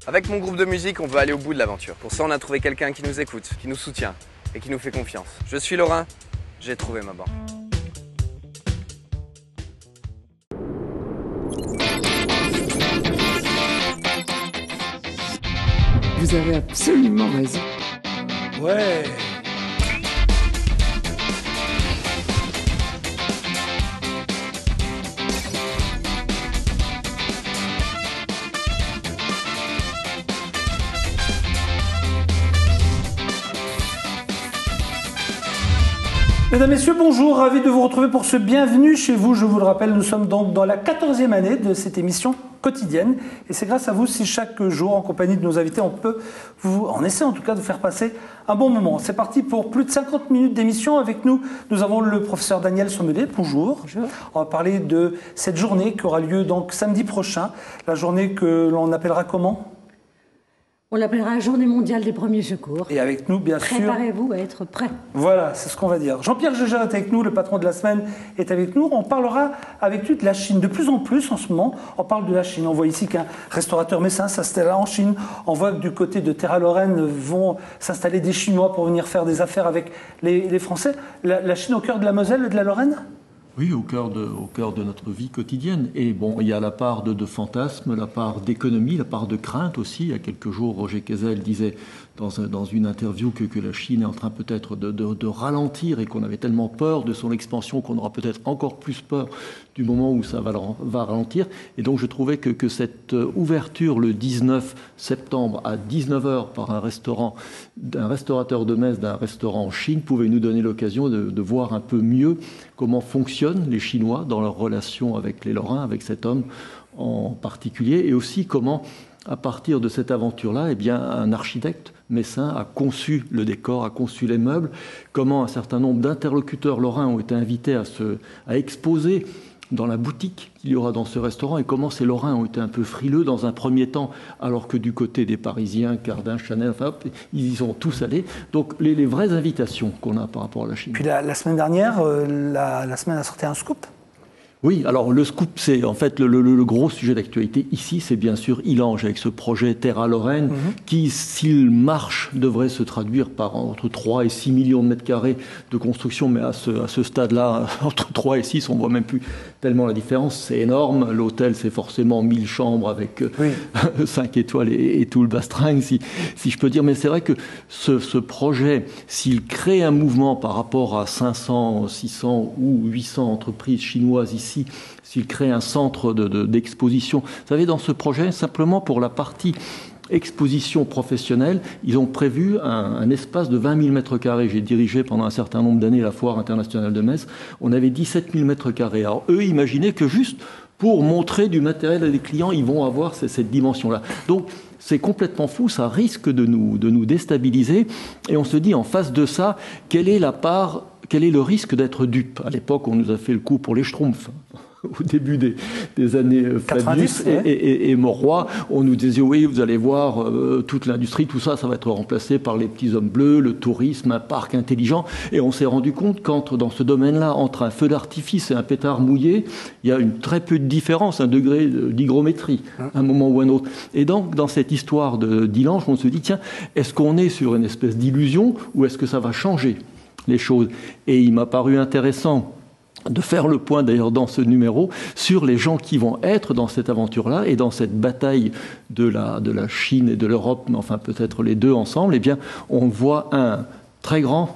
Avec mon groupe de musique, on veut aller au bout de l'aventure. Pour ça, on a trouvé quelqu'un qui nous écoute, qui nous soutient et qui nous fait confiance. Je suis Laurent, j'ai trouvé ma banque. Vous avez absolument raison. Ouais. Mesdames, Messieurs, bonjour, ravi de vous retrouver pour ce Bienvenue chez vous. Je vous le rappelle, nous sommes donc dans la 14e année de cette émission quotidienne. Et c'est grâce à vous si chaque jour, en compagnie de nos invités, on essaie en tout cas de faire passer un bon moment. C'est parti pour plus de 50 minutes d'émission. Avec nous, nous avons le professeur Daniel Sommelet. Bonjour. Bonjour. On va parler de cette journée qui aura lieu donc samedi prochain. La journée que l'on appellera comment ? On l'appellera Journée mondiale des premiers secours. Et avec nous, bien sûr... Préparez-vous à être prêts. Voilà, c'est ce qu'on va dire. Jean-Pierre Jeujat est avec nous, le patron de la semaine est avec nous. On parlera avec lui de la Chine. De plus en plus, en ce moment, on parle de la Chine. On voit ici qu'un restaurateur messin s'installe en Chine. On voit que du côté de Terra-Lorraine vont s'installer des Chinois pour venir faire des affaires avec les Français. La Chine au cœur de la Moselle et de la Lorraine ? Oui, au cœur de notre vie quotidienne. Et bon, il y a la part de fantasme, la part d'économie, la part de crainte aussi. Il y a quelques jours, Roger Kezel disait dans une interview que la Chine est en train peut-être de ralentir et qu'on avait tellement peur de son expansion qu'on aura peut-être encore plus peur du moment où ça va ralentir. Et donc je trouvais que cette ouverture le 19 septembre à 19h par un restaurateur de Metz d'un restaurant en Chine pouvait nous donner l'occasion de voir un peu mieux comment fonctionnent les Chinois dans leur relation avec les Lorrains, avec cet homme en particulier, et aussi comment, à partir de cette aventure-là, eh bien, un architecte messin a conçu le décor, a conçu les meubles, comment un certain nombre d'interlocuteurs lorrains ont été invités à exposer dans la boutique qu'il y aura dans ce restaurant, et comment ces Lorrains ont été un peu frileux dans un premier temps, alors que du côté des Parisiens, Cardin, Chanel, enfin, hop, ils y sont tous allés. Donc les vraies invitations qu'on a par rapport à la Chine. Puis la semaine dernière, la semaine a sorti un scoop. Oui, alors le scoop, c'est en fait le gros sujet d'actualité ici, c'est bien sûr Illange avec ce projet Terra-Lorraine qui, s'il marche, devrait se traduire par entre 3 et 6 millions de mètres carrés de construction, mais à ce stade-là, entre 3 et 6, on voit même plus tellement la différence, c'est énorme. L'hôtel, c'est forcément 1000 chambres avec 5 étoiles et tout le bastringue, si je peux dire. Mais c'est vrai que ce projet, s'il crée un mouvement par rapport à 500, 600 ou 800 entreprises chinoises ici, s'il crée un centre d'exposition. Vous savez, dans ce projet, simplement pour la partie exposition professionnelle, ils ont prévu un espace de 20 000 mètres carrés. J'ai dirigé pendant un certain nombre d'années la foire internationale de Metz. On avait 17 000 mètres carrés. Alors eux imaginaient que juste pour montrer du matériel à des clients, ils vont avoir cette dimension-là. Donc c'est complètement fou, ça risque de nous déstabiliser. Et on se dit, en face de ça, quelle est le risque d'être dupe? À l'époque, on nous a fait le coup pour les Schtroumpfs. Au début des années Fabius et Mauroy, on nous disait oui, vous allez voir, toute l'industrie, tout ça, ça va être remplacé par les petits hommes bleus, le tourisme, un parc intelligent. Et on s'est rendu compte qu'entre dans ce domaine-là, entre un feu d'artifice et un pétard mouillé, il y a très peu de différence, un degré d'hygrométrie, à un moment ou un autre. Et donc, dans cette histoire d'Illange, on se dit, tiens, est-ce qu'on est sur une espèce d'illusion ou est-ce que ça va changer les choses? Et il m'a paru intéressant de faire le point d'ailleurs dans ce numéro sur les gens qui vont être dans cette aventure-là et dans cette bataille de la Chine et de l'Europe, mais enfin peut-être les deux ensemble. Eh bien, on voit un très grand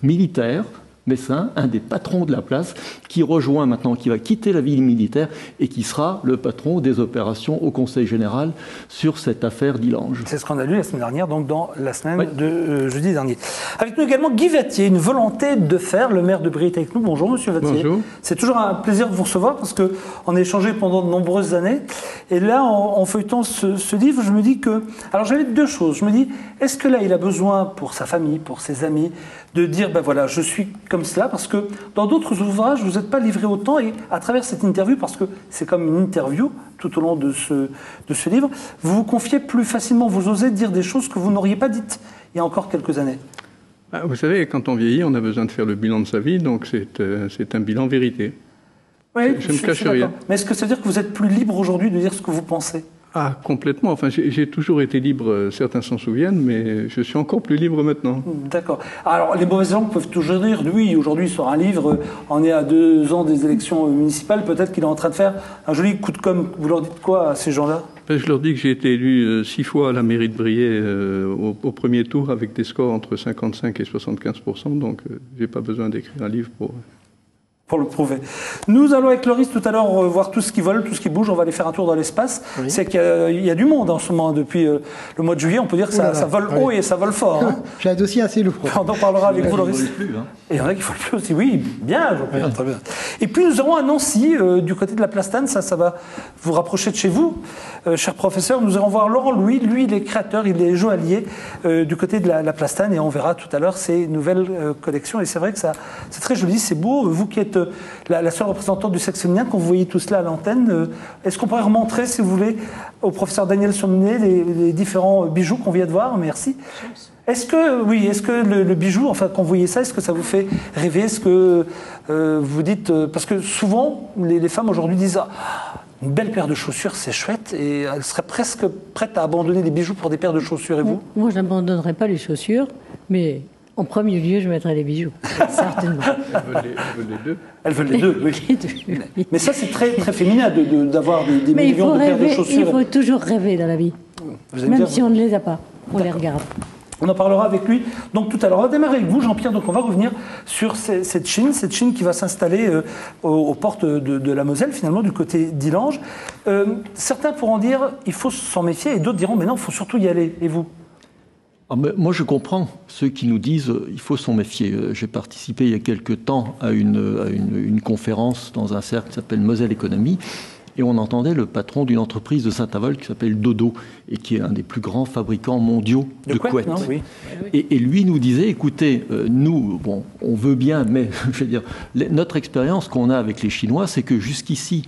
militaire messin, un des patrons de la place, qui rejoint maintenant, qui va quitter la ville militaire et qui sera le patron des opérations au Conseil général sur cette affaire d'Illange. C'est ce qu'on a lu la semaine dernière, donc dans la semaine de jeudi dernier. Avec nous également Guy Vattier, une volonté de faire, le maire de Briey avec nous. Bonjour Monsieur Vattier. Bonjour. C'est toujours un plaisir de vous recevoir parce qu'on a échangé pendant de nombreuses années. Et là, en feuilletant ce livre, je me dis que... Alors j'avais deux choses. Je me dis, est-ce que là, il a besoin pour sa famille, pour ses amis, de dire, ben voilà, je suis comme cela, parce que dans d'autres ouvrages, vous n'êtes pas livré autant, et à travers cette interview, parce que c'est comme une interview tout au long de ce livre, vous vous confiez plus facilement, vous osez dire des choses que vous n'auriez pas dites il y a encore quelques années. Vous savez, quand on vieillit, on a besoin de faire le bilan de sa vie, donc c'est un bilan vérité. Oui, je ne cache rien. Mais est-ce que ça veut dire que vous êtes plus libre aujourd'hui de dire ce que vous pensez ? Ah, complètement. Enfin, j'ai toujours été libre, certains s'en souviennent, mais je suis encore plus libre maintenant. D'accord. Alors, les mauvaises langues peuvent toujours dire, oui, aujourd'hui, il sort un livre, on est à 2 ans des élections municipales, peut-être qu'il est en train de faire un joli coup de com'. Vous leur dites quoi à ces gens-là? Je leur dis que j'ai été élu 6 fois à la mairie de Briey au premier tour avec des scores entre 55 et 75%, donc j'ai pas besoin d'écrire un livre pour le prouver. Nous allons avec Loris tout à l'heure voir tout ce qui vole, tout ce qui bouge. On va aller faire un tour dans l'espace. Oui. C'est qu'il y a du monde en ce moment. Depuis le mois de juillet, on peut dire que ça vole haut et ça vole fort. Hein. J'ai un dossier assez lourd. On en parlera avec vous, Loris. Et il y en a qui ne volent plus aussi. Oui, bien, Jean-Pierre, très bien. Et puis nous aurons à Nancy, du côté de la Plastane. Ça va vous rapprocher de chez vous, cher professeur. Nous irons voir Laurent Louis. Lui, il est créateur, il est joaillier du côté de la Plastane. Et on verra tout à l'heure ses nouvelles collections. Et c'est vrai que c'est très joli, c'est beau. Vous qui êtes la seule représentante du sexe féminin, quand vous voyez tout cela à l'antenne, est-ce qu'on pourrait remontrer, si vous voulez, au professeur Daniel Sommelet les différents bijoux qu'on vient de voir? Merci. Est-ce que le bijou, enfin, quand vous voyez ça, est-ce que ça vous fait rêver? Est-ce que vous dites... parce que souvent, les femmes aujourd'hui disent une belle paire de chaussures, c'est chouette, et elles seraient presque prêtes à abandonner les bijoux pour des paires de chaussures, et vous? Moi, je n'abandonnerais pas les chaussures, mais... En premier lieu, je mettrai les bijoux, certainement. Elles veulent les deux. Elles veulent les deux, oui. Les deux, oui. Mais ça, c'est très, très féminin d'avoir des millions de paires de chaussures. Il faut toujours rêver dans la vie. Même si on ne les a pas, on les regarde. On en parlera avec lui. Donc tout à l'heure, on va démarrer avec vous, Jean-Pierre. Donc on va revenir sur cette Chine qui va s'installer aux portes de la Moselle, finalement, du côté d'Illange. Certains pourront dire il faut s'en méfier, et d'autres diront mais non, il faut surtout y aller. Et vous? Moi, je comprends ceux qui nous disent il faut s'en méfier. J'ai participé il y a quelque temps à une conférence dans un cercle qui s'appelle Moselle Économie, et on entendait le patron d'une entreprise de Saint-Avold qui s'appelle Dodo, et qui est un des plus grands fabricants mondiaux de couettes. Oui. Et lui nous disait, écoutez, nous, bon, on veut bien, mais je veux dire, notre expérience qu'on a avec les Chinois, c'est que jusqu'ici,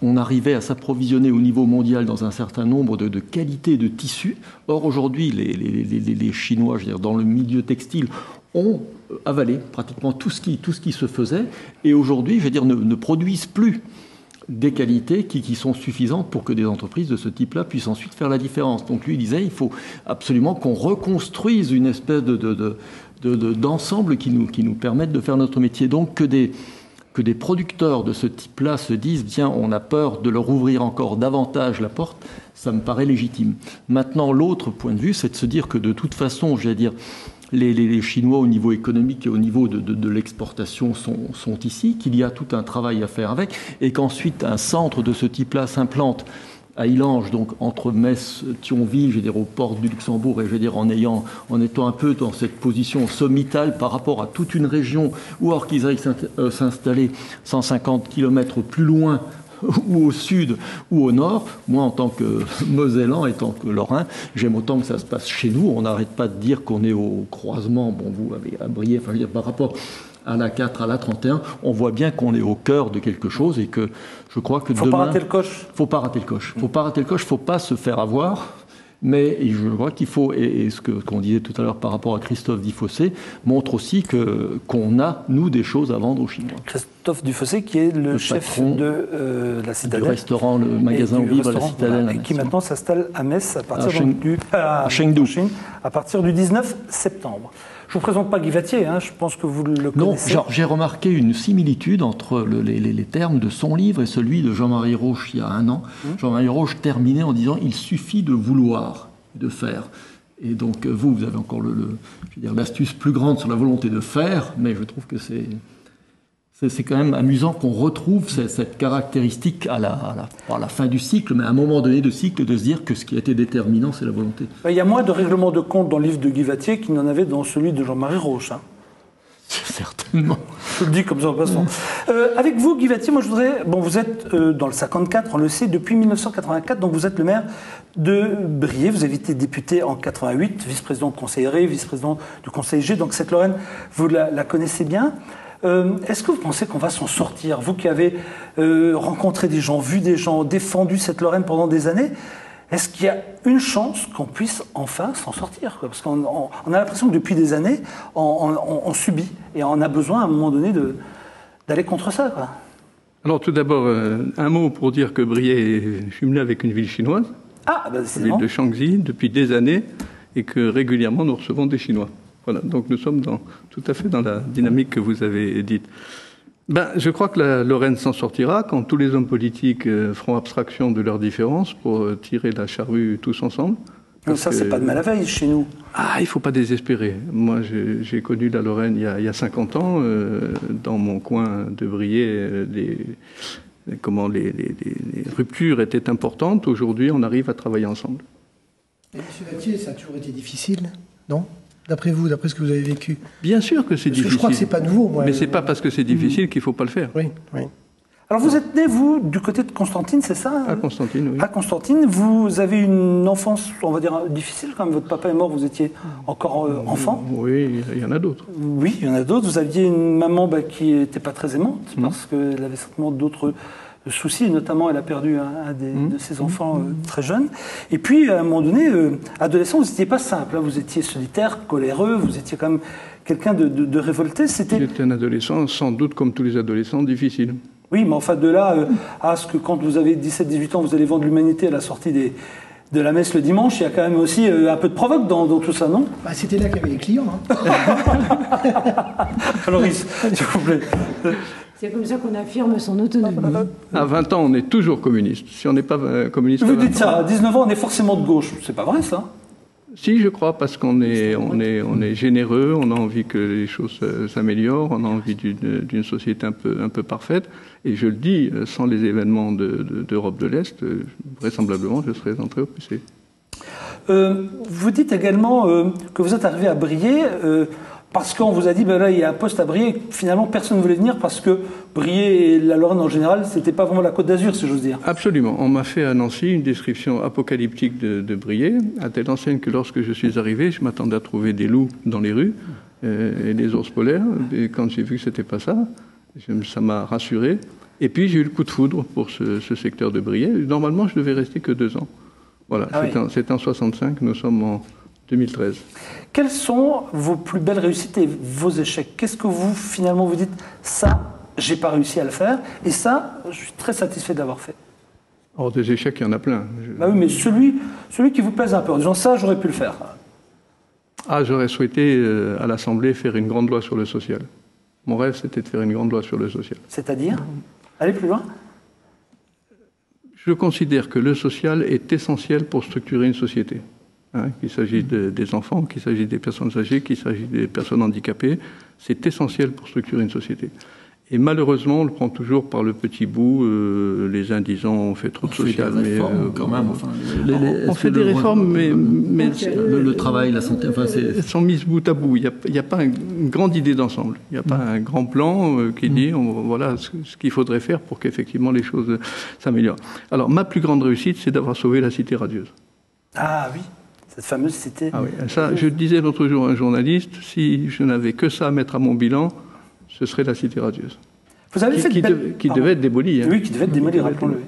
on arrivait à s'approvisionner au niveau mondial dans un certain nombre de qualités de tissus. Or, aujourd'hui, les Chinois, je veux dire, dans le milieu textile, ont avalé pratiquement tout ce qui se faisait, et aujourd'hui, je veux dire, ne produisent plus des qualités qui sont suffisantes pour que des entreprises de ce type-là puissent ensuite faire la différence. Donc lui, il disait, il faut absolument qu'on reconstruise une espèce d'ensemble qui nous permette de faire notre métier. Donc que des producteurs de ce type-là se disent « Bien, on a peur de leur ouvrir encore davantage la porte », ça me paraît légitime. Maintenant, l'autre point de vue, c'est de se dire que de toute façon, je vais dire, les Chinois au niveau économique et au niveau de l'exportation sont ici, qu'il y a tout un travail à faire avec, et qu'ensuite un centre de ce type-là s'implante à Illange, donc entre Metz, Thionville, je veux dire, aux portes du Luxembourg, et je veux dire, en étant un peu dans cette position sommitale par rapport à toute une région, ou alors qu'ils aillent s'installer 150 km plus loin, ou au sud, ou au nord. Moi, en tant que Mosellan et tant que Lorrain, j'aime autant que ça se passe chez nous. On n'arrête pas de dire qu'on est au croisement, bon, vous avez à Briey, enfin, je veux dire, par rapport à la 4, à la 31, on voit bien qu'on est au cœur de quelque chose, et que je crois que demain... Faut pas rater le coche. Faut pas rater le coche. Faut pas rater le coche, faut pas se faire avoir. Mais je crois qu'il faut, et ce qu'on disait tout à l'heure par rapport à Christophe Dufossé, montre aussi qu'on a, nous, des choses à vendre aux Chinois. Christophe Dufossé, qui est le chef de la Citadelle. Du restaurant, le magasin où vivent à la Citadelle. Et qui maintenant s'installe à Metz, à Chengdu, à partir du 19 septembre. Je ne vous présente pas Guy Vattier, hein, je pense que vous le connaissez. Non, j'ai remarqué une similitude entre les termes de son livre et celui de Jean-Marie Roche il y a un an. Jean-Marie Roche terminait en disant « Il suffit de vouloir, de faire ». Et donc vous avez encore l'astuce plus grande sur la volonté de faire, mais je trouve que c'est quand même amusant qu'on retrouve cette caractéristique à la fin du cycle, mais à un moment donné de cycle, de se dire que ce qui a été déterminant, c'est la volonté. Il y a moins de règlements de compte dans le livre de Guy Vattier qu'il n'en avait dans celui de Jean-Marie Roche. Hein. Certainement. Je le dis comme ça en passant. Avec vous, Guy Vattier, moi je voudrais... Bon, vous êtes dans le 54, on le sait, depuis 1984, donc vous êtes le maire de Briey. Vous avez été député en 88, vice-président de Conseil Ré, vice-président du Conseil G, donc cette Lorraine, vous la connaissez bien. Est-ce que vous pensez qu'on va s'en sortir? Vous qui avez rencontré des gens, vu des gens, défendu cette Lorraine pendant des années, est-ce qu'il y a une chance qu'on puisse enfin s'en sortir? Parce qu'on a l'impression que depuis des années, on subit et on a besoin à un moment donné d'aller contre ça, quoi. Alors tout d'abord, un mot pour dire que Briey est jumelé avec une ville chinoise. Ah, bah, la ville de Shaanxi, depuis des années, et que régulièrement nous recevons des Chinois. Voilà, donc nous sommes tout à fait dans la dynamique que vous avez dite. Je crois que la Lorraine s'en sortira quand tous les hommes politiques feront abstraction de leurs différences pour tirer la charrue tous ensemble. Ça, c'est pas de mal à veille chez nous. Ah, il ne faut pas désespérer. Moi, j'ai connu la Lorraine il y a 50 ans. Dans mon coin de Briey, les ruptures étaient importantes. Aujourd'hui, on arrive à travailler ensemble. Et M. Vattier, ça a toujours été difficile, non? D'après vous, d'après ce que vous avez vécu? Bien sûr que c'est difficile. Je crois que c'est pas nouveau, moi. Mais c'est pas parce que c'est difficile qu'il faut pas le faire. Oui, oui. Alors vous êtes né, vous, du côté de Constantine, c'est ça? À Constantine, oui. À Constantine, vous avez une enfance, on va dire, difficile quand même. Votre papa est mort, vous étiez encore enfant. Oui, il y en a d'autres. Oui, il y en a d'autres. Vous aviez une maman qui n'était pas très aimante, parce qu'elle avait certainement d'autres soucis, et notamment elle a perdu un de ses enfants très jeunes. Et puis, à un moment donné, adolescent, vous n'étiez pas simple. Hein. Vous étiez solitaire, coléreux, vous étiez quand même quelqu'un de révolté. J'étais un adolescent, sans doute comme tous les adolescents, difficile. Oui, mais enfin, de là à ce que quand vous avez 17-18 ans, vous allez vendre l'humanité à la sortie de la messe le dimanche, il y a quand même aussi un peu de provoque dans tout ça, non? C'était là qu'il y avait les clients. Hein. Alors, s'il vous plaît. C'est comme ça qu'on affirme son autonomie. À 20 ans, on est toujours communiste. Si on n'est pas communiste... Vous dites ça, à 19 ans, on est forcément de gauche. C'est pas vrai, ça? Si, je crois, parce qu'on est généreux, on a envie que les choses s'améliorent, on a envie d'une société un peu parfaite. Et je le dis, sans les événements d'Europe de l'Est, vraisemblablement, je serais entré au PC. Vous dites également que vous êtes arrivé à Briey parce qu'on vous a dit, là, il y a un poste à Briey. Finalement, personne ne voulait venir parce que Briey et la Lorraine en général, c'était pas vraiment la Côte d'Azur, si j'ose dire. Absolument. On m'a fait à Nancy une description apocalyptique de Briey, à telle enseigne que lorsque je suis arrivé, je m'attendais à trouver des loups dans les rues et des ours polaires. Et quand j'ai vu que c'était pas ça, ça m'a rassuré. Et puis j'ai eu le coup de foudre pour ce secteur de Briey. Normalement, je devais rester que 2 ans. Voilà, c'était en 65, nous sommes en 2013. Quelles sont vos plus belles réussites et vos échecs? Qu'est-ce que vous, finalement, vous dites, ça, j'ai pas réussi à le faire, et ça, je suis très satisfait d'avoir fait? Or, des échecs, il y en a plein. Bah oui, mais celui qui vous plaise un peu, en disant ça, j'aurais pu le faire. Ah, j'aurais souhaité, à l'Assemblée, faire une grande loi sur le social. Mon rêve, c'était de faire une grande loi sur le social. C'est-à-dire? Allez plus loin. Je considère que le social est essentiel pour structurer une société. Qu'il s'agisse des enfants, qu'il s'agisse des personnes âgées, qu'il s'agisse des personnes handicapées, c'est essentiel pour structurer une société. Et malheureusement, on le prend toujours par le petit bout, les uns disant on fait trop de social. Mais quand même, enfin, on fait des réformes, mais le travail, la santé, enfin, elles sont mises bout à bout. Il n'y a pas une grande idée d'ensemble. Il n'y a pas un grand plan qui dit voilà ce qu'il faudrait faire pour qu'effectivement les choses s'améliorent. Alors, ma plus grande réussite, c'est d'avoir sauvé la Cité radieuse. Ah oui, cette fameuse cité. Ah oui, ça, je disais l'autre jour à un journaliste, si je n'avais que ça à mettre à mon bilan, ce serait la Cité radieuse. Vous avez fait qui devait être démolie. Hein. Oui, qui devait être démolie, rappelons-le.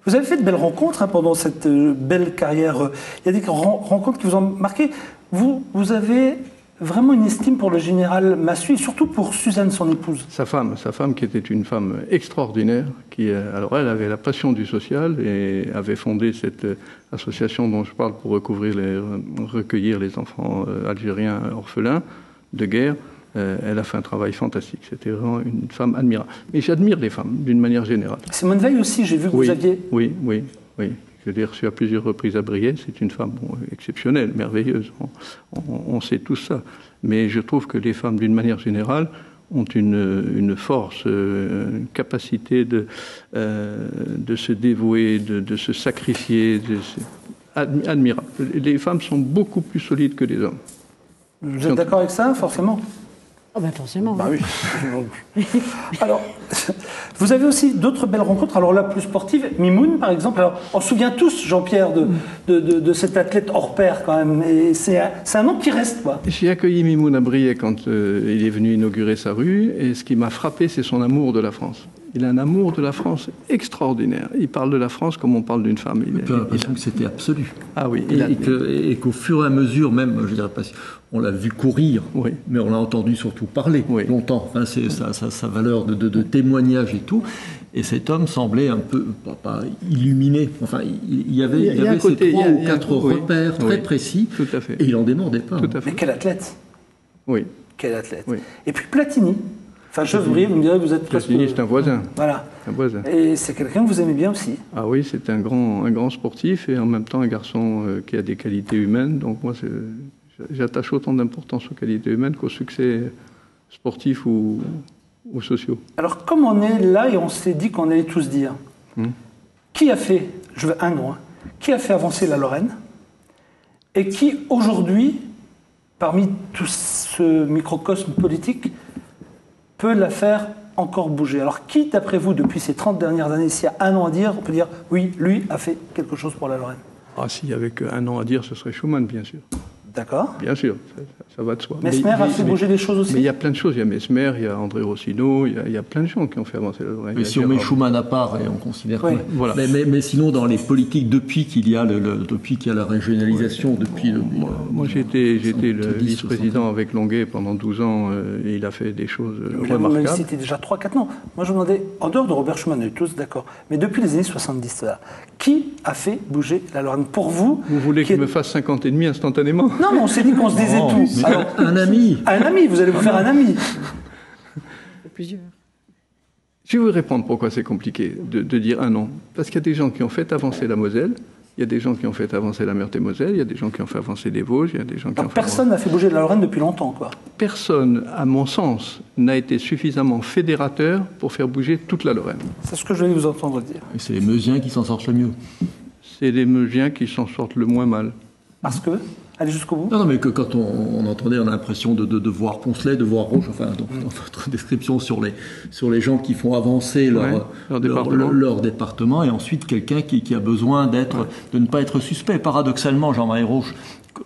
Vous avez fait de belles rencontres pendant cette belle carrière. Il y a des rencontres qui vous ont marqué. Vous avez vraiment une estime pour le général Massu et surtout pour Suzanne, son épouse. Sa femme qui était une femme extraordinaire, alors elle avait la passion du social et avait fondé cette association dont je parle pour recueillir les enfants algériens orphelins de guerre. Elle a fait un travail fantastique. C'était vraiment une femme admirable. Mais j'admire les femmes, d'une manière générale. Simone Veil aussi, j'ai vu que vous aviez... Oui. Je l'ai reçue à plusieurs reprises à Briey. C'est une femme exceptionnelle, merveilleuse. On sait tout ça. Mais je trouve que les femmes, d'une manière générale, ont une force, une capacité de se dévouer, de se sacrifier. Admirable. Les femmes sont beaucoup plus solides que les hommes. Vous êtes d'accord avec ça, forcément? Oh ben forcément. Bah oui. Alors, vous avez aussi d'autres belles rencontres, alors là plus sportives. Mimoun, par exemple. Alors, on se souvient tous, Jean-Pierre, de cet athlète hors pair quand même. Et c'est un nom qui reste, quoi. J'ai accueilli Mimoun à Briey quand il est venu inaugurer sa rue. Et ce qui m'a frappé, c'est son amour de la France. Il a un amour de la France extraordinaire. Il parle de la France comme on parle d'une femme. J'ai l'impression que c'était absolu. Ah oui. Et qu'au fur et à mesure, même, je dirais pas, on l'a vu courir, oui. mais on l'a entendu surtout parler longtemps. Enfin, c'est sa valeur de témoignage et tout. Et cet homme semblait un peu, pas illuminé. Enfin, il y avait ces 3 ou 4 repères très précis. Tout à fait. Et il n'en démordait pas. Tout à fait. Mais quel athlète! Oui. Quel athlète! Oui. Et puis Platini. Enfin, Chevrier, vous me direz, vous êtes presque... Platini, c'est un voisin. Voilà. Un voisin. Et c'est quelqu'un que vous aimez bien aussi. Ah oui, c'est un grand sportif et en même temps un garçon qui a des qualités humaines. Donc moi, j'attache autant d'importance aux qualités humaines qu'au succès sportif ou sociaux. Alors, comme on est là et on s'est dit qu'on allait tous dire, qui a fait, je veux un nom, qui a fait avancer la Lorraine et qui, aujourd'hui, parmi tout ce microcosme politique, peut la faire encore bouger. Alors, qui, d'après vous, depuis ces 30 dernières années, s'il y a un an à dire, on peut dire, oui, lui a fait quelque chose pour la Lorraine? Ah, s'il y avait qu'un an à dire, ce serait Schuman, bien sûr. D'accord. Bien sûr, ça va de soi. Mesmer a fait bouger des choses aussi. Mais il y a plein de choses. Il y a Mesmer, il y a André Rossino, il y a plein de gens qui ont fait avancer la Lorraine. Mais si on met Schuman à part, et on considère oui. Voilà. Mais sinon, dans les politiques, depuis qu'il y a la régionalisation, depuis... Moi, j'ai été le vice-président avec Longuet pendant 12 ans, et il a fait des choses remarquables. C'était déjà 3-4 ans. Moi, je me demandais, en dehors de Robert Schuman, on est tous d'accord, mais depuis les années 70, là, qui a fait bouger la Lorraine pour vous? Vous voulez qu'il me fasse 50 et demi instantanément? Non, mais on s'est dit qu'on se disait tout. Alors, un ami. Un ami, vous allez vous faire un ami. Plusieurs. Je vais vous répondre pourquoi c'est compliqué de dire un nom. Parce qu'il y a des gens qui ont fait avancer la Moselle, il y a des gens qui ont fait avancer la Meurthe-et-Moselle, il y a des gens qui ont fait avancer les Vosges, il y a des gens qui ont fait personne n'a fait bouger la Lorraine depuis longtemps, quoi. Personne, à mon sens, n'a été suffisamment fédérateur pour faire bouger toute la Lorraine. C'est ce que je venais vous entendre dire. Et c'est les Meusiens qui s'en sortent le mieux. C'est les Meusiens qui s'en sortent le moins mal. Parce que, allez jusqu'au bout. Non, mais que quand on entendait, on a l'impression de voir Poncelet, de voir Roche, enfin, dans votre description sur les gens qui font avancer leur département, et ensuite quelqu'un qui a besoin de ne pas être suspect. Paradoxalement, Jean-Marie Roche,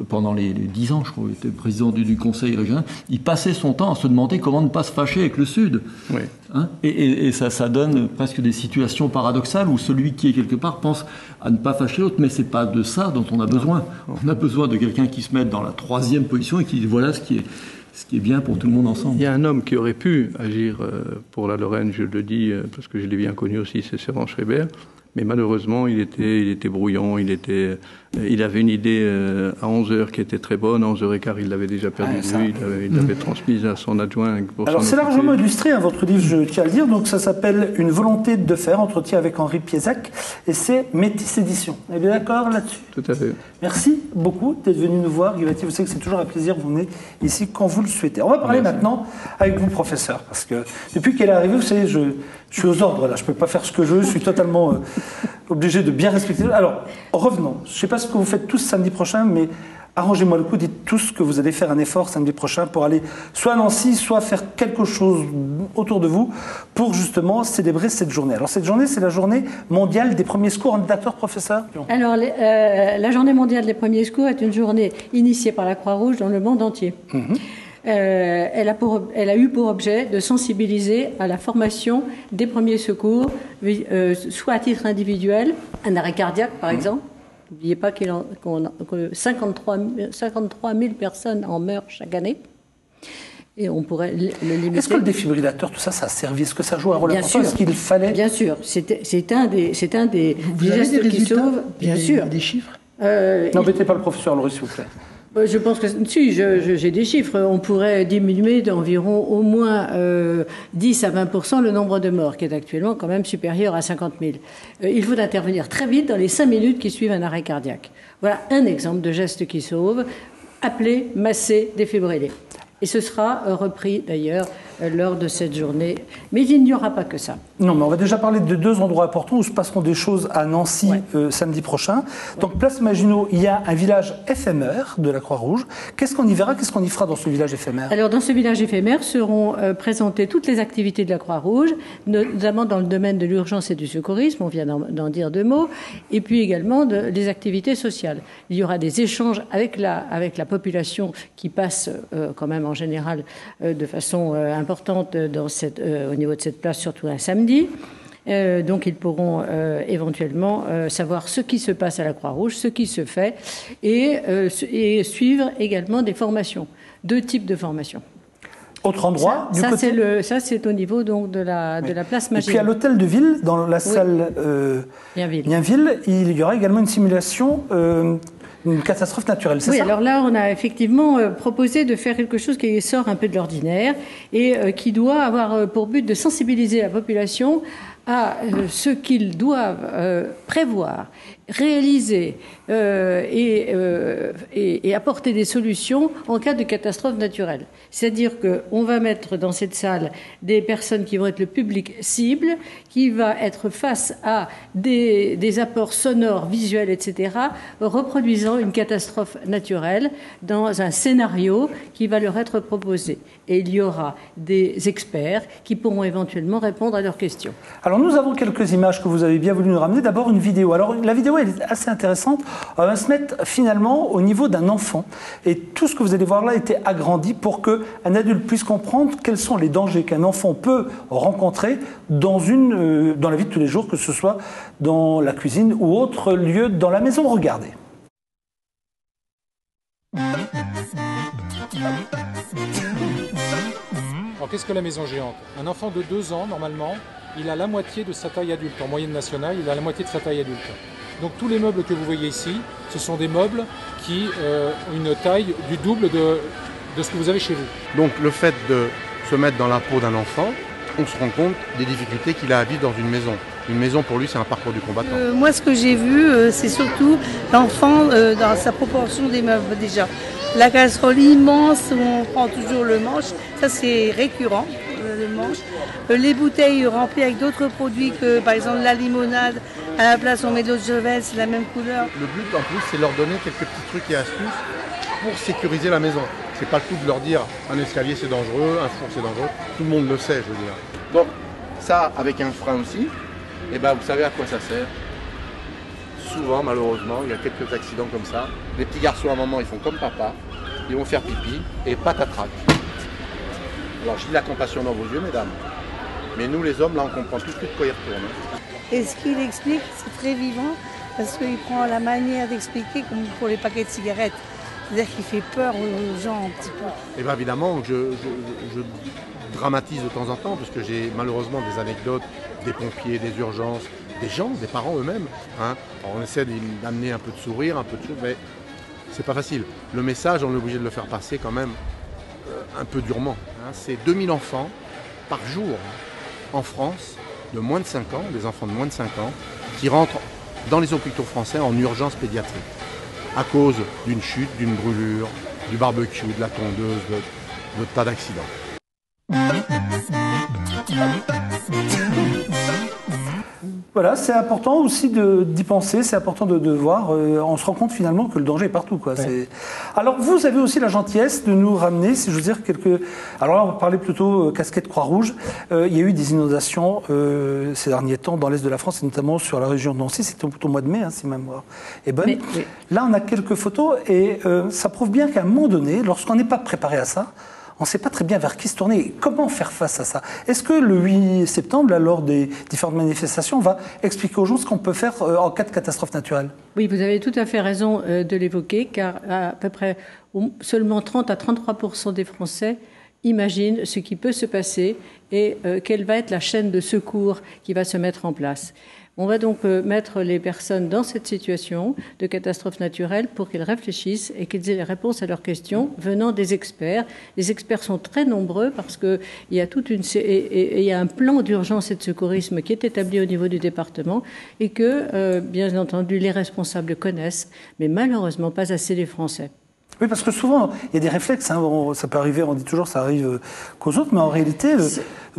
pendant les 10 ans, je crois, il était président du conseil régional, il passait son temps à se demander comment ne pas se fâcher avec le Sud. Oui. Hein, et ça donne presque des situations paradoxales où celui qui est quelque part pense à ne pas fâcher l'autre, mais c'est pas de ça dont on a besoin. On a besoin de quelqu'un qui se mette dans la 3e position et qui dit voilà ce qui est bien pour tout le monde ensemble. Il y a un homme qui aurait pu agir pour la Lorraine, je le dis parce que je l'ai bien connu aussi, c'est Servan Schreiber. Mais malheureusement, il était brouillon, il avait une idée à 11h qui était très bonne. À 11h15, il l'avait déjà perdu de vue, il l'avait transmise à son adjoint. Alors c'est largement illustré, votre livre, je tiens à le dire. Donc ça s'appelle Une volonté de faire, entretien avec Henri Piézac, et c'est Métis Édition. On est bien d'accord là-dessus? Tout à fait. Merci beaucoup d'être venu nous voir, Guy Vattier. Vous savez que c'est toujours un plaisir, vous venez ici quand vous le souhaitez. On va parler maintenant avec vous, professeur, parce que depuis qu'elle est arrivée, vous savez, je suis aux ordres là, je ne peux pas faire ce que je veux, je suis totalement obligé de bien respecter. Alors, revenons. Je ne sais pas ce que vous faites tous samedi prochain, mais arrangez-moi le coup, dites tous que vous allez faire un effort samedi prochain pour aller soit à Nancy, soit faire quelque chose autour de vous pour justement célébrer cette journée. Alors cette journée, c'est la journée mondiale des premiers secours. On est d'accord, professeur? Alors, la journée mondiale des premiers secours est une journée initiée par la Croix-Rouge dans le monde entier. Elle a eu pour objet de sensibiliser à la formation des premiers secours, soit à titre individuel, un arrêt cardiaque par exemple. N'oubliez pas que 53 000 personnes en meurent chaque année. Et on pourrait le limiter. Est-ce que le défibrillateur, tout ça, ça a servi? Est-ce que ça joue un rôle important? Est-ce qu'il fallait? Bien sûr. C'est un des Vous avez gestes des qui résultats? sauvent. Bien sûr. Des chiffres? N'embêtez pas le professeur Laurie, s'il vous plaît. Je pense que si, j'ai des chiffres. On pourrait diminuer d'environ au moins 10 à 20% le nombre de morts, qui est actuellement quand même supérieur à 50 000. Il faut intervenir très vite dans les 5 minutes qui suivent un arrêt cardiaque. Voilà un exemple de geste qui sauve. Appeler, masser, défibriller. Et ce sera repris d'ailleurs lors de cette journée. Mais il n'y aura pas que ça. Non, mais on va déjà parler de 2 endroits importants où se passeront des choses à Nancy samedi prochain. Donc, place Maginot, il y a un village éphémère de la Croix-Rouge. Qu'est-ce qu'on y verra? Qu'est-ce qu'on y fera dans ce village éphémère? Alors, dans ce village éphémère seront présentées toutes les activités de la Croix-Rouge, notamment dans le domaine de l'urgence et du secourisme, on vient d'en dire 2 mots, et puis également des activités sociales. Il y aura des échanges avec la population qui passe quand même en général de façon importante au niveau de cette place, surtout un samedi. après-midi. Donc ils pourront éventuellement savoir ce qui se passe à la Croix-Rouge, ce qui se fait, et suivre également des formations, 2 types de formations. Autre endroit du côté... Ça, c'est au niveau donc, de la place Maginot. Et puis à l'hôtel de ville, dans la salle Lienville, il y aura également une simulation, une catastrophe naturelle, c'est ça? Alors là, on a effectivement proposé de faire quelque chose qui sort un peu de l'ordinaire et qui doit avoir pour but de sensibiliser la population à ce qu'ils doivent prévoir, réaliser et apporter des solutions en cas de catastrophe naturelle. C'est-à-dire qu'on va mettre dans cette salle des personnes qui vont être le public cible, qui va être face à des apports sonores, visuels, etc., reproduisant une catastrophe naturelle dans un scénario qui va leur être proposé. Et il y aura des experts qui pourront éventuellement répondre à leurs questions. Alors nous avons quelques images que vous avez bien voulu nous ramener. D'abord une vidéo. Alors la vidéo elle est assez intéressante. On va se mettre finalement au niveau d'un enfant. Et tout ce que vous allez voir là était agrandi pour qu'un adulte puisse comprendre quels sont les dangers qu'un enfant peut rencontrer dans la vie de tous les jours, que ce soit dans la cuisine ou autre lieu dans la maison. Regardez. Alors qu'est-ce que la maison géante? Un enfant de 2 ans, normalement, il a la moitié de sa taille adulte. En moyenne nationale, il a la moitié de sa taille adulte. Donc tous les meubles que vous voyez ici, ce sont des meubles qui ont une taille du double de ce que vous avez chez vous. Donc le fait de se mettre dans la peau d'un enfant, on se rend compte des difficultés qu'il a à vivre dans une maison. Une maison pour lui, c'est un parcours du combattant. Moi, ce que j'ai vu, c'est surtout l'enfant dans sa proportion des meubles déjà. La casserole immense, où on prend toujours le manche, ça c'est récurrent, le manche. Les bouteilles remplies avec d'autres produits que par exemple la limonade, à la place on met de l'eau de javel, c'est la même couleur. Le but en plus c'est leur donner quelques petits trucs et astuces pour sécuriser la maison. C'est pas le tout de leur dire un escalier c'est dangereux, un four c'est dangereux, tout le monde le sait je veux dire. Donc ça avec un frein aussi, et ben vous savez à quoi ça sert. Souvent, malheureusement, il y a quelques accidents comme ça. Les petits garçons, à un moment, ils font comme papa. Ils vont faire pipi et patatrac. Alors, je dis la compassion dans vos yeux, mesdames. Mais nous, les hommes, là, on comprend tout de suite quoi il retourne. Et ce qu'il explique, c'est très vivant, parce qu'il prend la manière d'expliquer comme pour les paquets de cigarettes. C'est-à-dire qu'il fait peur aux gens un petit peu. Et bien, évidemment, je dramatise de temps en temps, parce que j'ai malheureusement des anecdotes, des pompiers, des urgences, des gens, des parents eux-mêmes. Hein. On essaie d'amener un peu de sourire, un peu de choses, mais c'est pas facile. Le message, on est obligé de le faire passer quand même un peu durement. Hein. C'est 2000 enfants par jour en France de moins de 5 ans, des enfants de moins de 5 ans, qui rentrent dans les hôpitaux français en urgence pédiatrique à cause d'une chute, d'une brûlure, du barbecue, de la tondeuse, de tas d'accidents. Voilà, c'est important aussi d'y penser, c'est important de voir. On se rend compte finalement que le danger est partout, quoi. Ouais. Alors, vous avez aussi la gentillesse de nous ramener, si je veux dire, quelques... Alors là, on va parler plutôt casquette Croix-Rouge. Il y a eu des inondations ces derniers temps dans l'est de la France, et notamment sur la région de Nancy. C'était plutôt au mois de mai, hein, si ma mémoire est bonne. Oui. Là, on a quelques photos, et ça prouve bien qu'à un moment donné, lorsqu'on n'est pas préparé à ça, on ne sait pas très bien vers qui se tourner. Comment faire face à ça? Est-ce que le 8 septembre, là, lors des différentes manifestations, on va expliquer aux gens ce qu'on peut faire en cas de catastrophe naturelle? Oui, vous avez tout à fait raison de l'évoquer, car à peu près seulement 30 à 33% des Français imaginent ce qui peut se passer et quelle va être la chaîne de secours qui va se mettre en place. On va donc mettre les personnes dans cette situation de catastrophe naturelle pour qu'ils réfléchissent et qu'ils aient les réponses à leurs questions venant des experts. Les experts sont très nombreux parce qu'il y a il y a un plan d'urgence et de secourisme qui est établi au niveau du département et que, bien entendu, les responsables connaissent, mais malheureusement pas assez les Français. Oui, parce que souvent, il y a des réflexes, hein, ça peut arriver, on dit toujours ça arrive qu'aux autres, mais en réalité,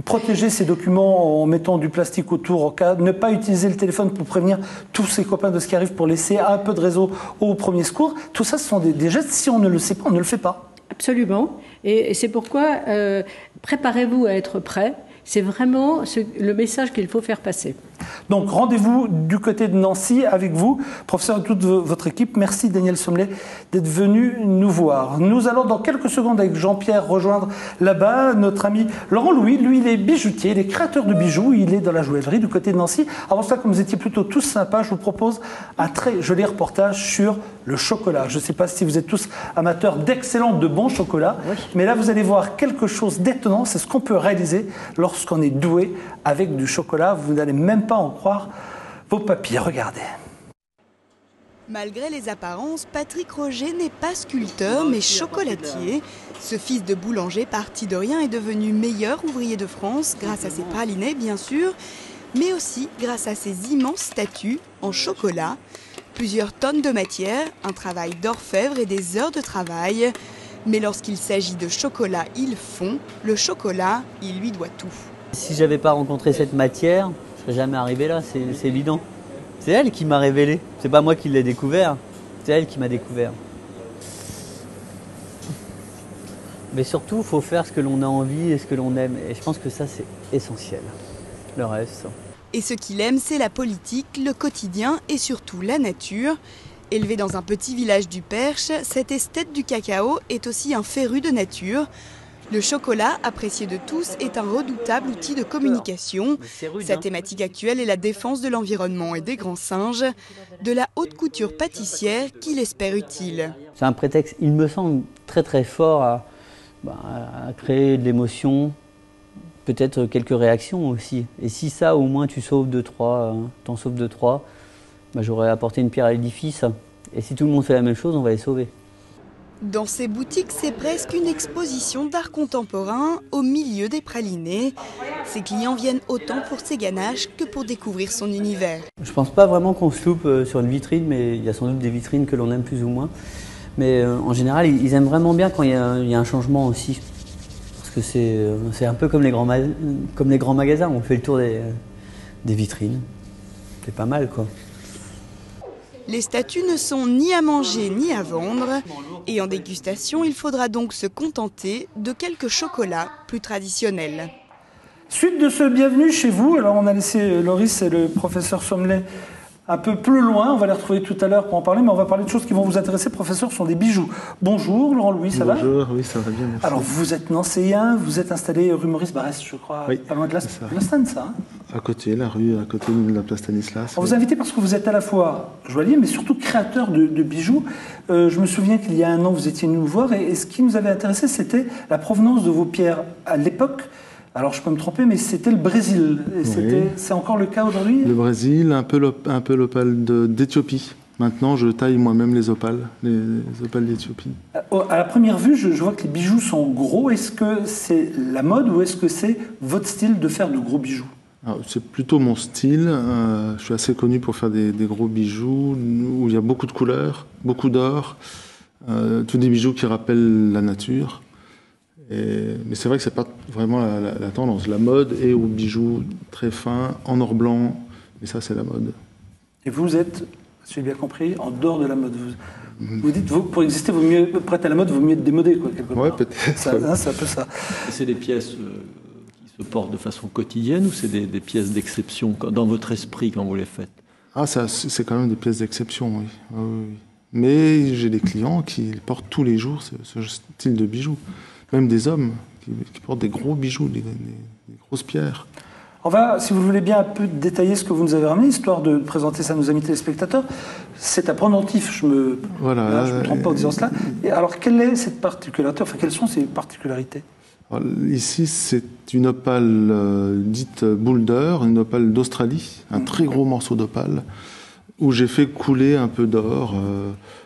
protéger ces documents en mettant du plastique autour, en cas, ne pas utiliser le téléphone pour prévenir tous ses copains de ce qui arrive, pour laisser un peu de réseau au premier secours, tout ça, ce sont des gestes, si on ne le sait pas, on ne le fait pas. Absolument, et c'est pourquoi préparez-vous à être prêt. C'est vraiment le message qu'il faut faire passer. Donc rendez-vous du côté de Nancy avec vous, professeur et toute votre équipe. Merci Daniel Sommelet d'être venu nous voir. Nous allons dans quelques secondes avec Jean-Pierre rejoindre là-bas notre ami Laurent Louis. Lui, il est bijoutier, il est créateur de bijoux, il est dans la joaillerie du côté de Nancy. Avant ça, comme vous étiez plutôt tous sympas, je vous propose un très joli reportage sur le chocolat. Je ne sais pas si vous êtes tous amateurs d'excellent, de bon chocolat, mais là vous allez voir quelque chose d'étonnant. C'est ce qu'on peut réaliser lorsqu'on est doué avec du chocolat. Vous n'allez même pas en croire vos papiers. Regardez. Malgré les apparences, Patrick Roger n'est pas sculpteur mais chocolatier. Ce fils de boulanger parti de rien est devenu meilleur ouvrier de France grâce à ses pralinés bien sûr, mais aussi grâce à ses immenses statues en chocolat. Plusieurs tonnes de matière, un travail d'orfèvre et des heures de travail. Mais lorsqu'il s'agit de chocolat, il fond. Le chocolat, il lui doit tout. Si j'avais pas rencontré cette matière, je serais jamais arrivé là, c'est évident. C'est elle qui m'a révélé. C'est pas moi qui l'ai découvert. C'est elle qui m'a découvert. Mais surtout, il faut faire ce que l'on a envie et ce que l'on aime. Et je pense que ça, c'est essentiel. Le reste, ça. Et ce qu'il aime, c'est la politique, le quotidien et surtout la nature. Élevé dans un petit village du Perche, cet esthète du cacao est aussi un féru de nature. Le chocolat, apprécié de tous, est un redoutable outil de communication. Sa thématique actuelle est la défense de l'environnement et des grands singes, de la haute couture pâtissière qu'il espère utile. C'est un prétexte, il me semble, très très fort à créer de l'émotion, peut-être quelques réactions aussi. Et si ça, au moins, tu sauves 2-3, t'en sauves 2-3, j'aurais apporté une pierre à l'édifice. Et si tout le monde fait la même chose, on va les sauver. Dans ces boutiques, c'est presque une exposition d'art contemporain au milieu des pralinés. Ses clients viennent autant pour ses ganaches que pour découvrir son univers. Je pense pas vraiment qu'on se loupe sur une vitrine, mais il y a sans doute des vitrines que l'on aime plus ou moins. Mais en général, ils aiment vraiment bien quand il y a un changement aussi. Parce que c'est un peu comme les grands magasins, on fait le tour des vitrines. C'est pas mal, quoi. Les statues ne sont ni à manger ni à vendre. Et en dégustation, il faudra donc se contenter de quelques chocolats plus traditionnels. Suite de ce bienvenue chez vous. Alors on a laissé Loris et le professeur Sommelet un peu plus loin. On va les retrouver tout à l'heure pour en parler, mais on va parler de choses qui vont vous intéresser. Professeur, ce sont des bijoux. Bonjour Laurent Louis, ça va? Bonjour, oui, ça va bien, merci. Alors vous êtes nancéen, vous êtes installé rue Maurice Barrès, je crois, oui, pas loin de la Stane, ça hein? À côté, la rue, à côté de la place Stanislas. On vous a invité parce que vous êtes à la fois joaillier, mais surtout créateur de bijoux. Je me souviens qu'il y a un an, vous étiez venu nous voir, et ce qui nous avait intéressé, c'était la provenance de vos pierres à l'époque. Alors je peux me tromper, mais c'était le Brésil. C'est encore le cas aujourd'hui? Le Brésil, un peu l'opale d'Éthiopie. Maintenant, je taille moi-même les opales d'Éthiopie. À la première vue, je vois que les bijoux sont gros. Est-ce que c'est la mode ou est-ce que c'est votre style de faire de gros bijoux? C'est plutôt mon style. Je suis assez connu pour faire des gros bijoux où il y a beaucoup de couleurs, beaucoup d'or, tous des bijoux qui rappellent la nature. Mais c'est vrai que c'est pas vraiment la tendance. La mode est aux bijoux très fins, en or blanc, et ça c'est la mode. Et vous êtes, si j'ai bien compris, en dehors de la mode. Vous dites, pour exister, vaut mieux, pour être à la mode, il vaut mieux être démodé, quoi, quelque part. Ouais, peut-être. C'est un peu ça. C'est des pièces qui se portent de façon quotidienne ou c'est des pièces d'exception dans votre esprit quand vous les faites? C'est quand même des pièces d'exception, oui. Oui. Mais j'ai des clients qui portent tous les jours ce style de bijoux. Même des hommes qui portent des gros bijoux, des grosses pierres. On va, si vous le voulez bien, un peu détailler ce que vous nous avez ramené, histoire de présenter ça à nos amis téléspectateurs. C'est un pendentif, je me trompe pas en disant cela. Et alors, quelle est cette particularité? Enfin, quelles sont ces particularités? Alors, ici, c'est une opale dite boulder, une opale d'Australie, un très gros morceau d'opale, où j'ai fait couler un peu d'or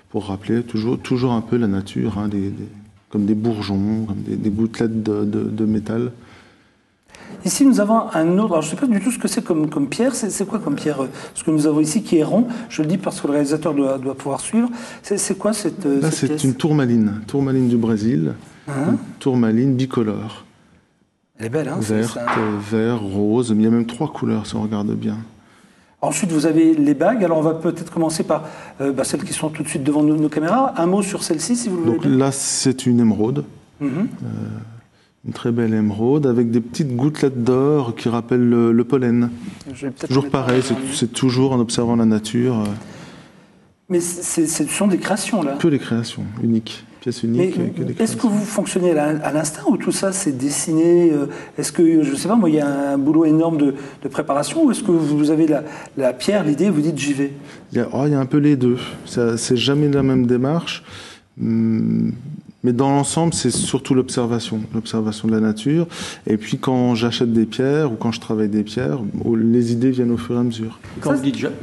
pour rappeler toujours un peu la nature, hein, comme des bourgeons, comme des gouttelettes de métal. Ici, nous avons un autre... Alors, je ne sais pas du tout ce que c'est comme pierre. C'est quoi comme pierre? Ce que nous avons ici qui est rond. Je le dis parce que le réalisateur doit pouvoir suivre. C'est quoi cette pièce? Là, c'est une tourmaline. Tourmaline du Brésil. Une tourmaline bicolore. Elle est belle, hein? Verte, vert, rose. Mais il y a même 3 couleurs, si on regarde bien. Ensuite, vous avez les bagues. Alors, on va peut-être commencer par celles qui sont tout de suite devant nos caméras. Un mot sur celle-ci, si vous le voulez. Donc là, c'est une émeraude. Une très belle émeraude avec des petites gouttelettes d'or qui rappellent le pollen. Toujours pareil, c'est toujours en observant la nature. Mais ce sont des créations, là. Que des créations, uniques. Pièces uniques. Est-ce que vous fonctionnez à l'instinct ou tout ça c'est dessiné? Est-ce que, je ne sais pas, moi, il y a un boulot énorme de préparation ou est-ce que vous avez la pierre, l'idée, vous dites j'y vais? Il y a un peu les deux. C'est jamais la même démarche. Mais dans l'ensemble, c'est surtout l'observation de la nature. Et puis quand j'achète des pierres ou quand je travaille des pierres, les idées viennent au fur et à mesure.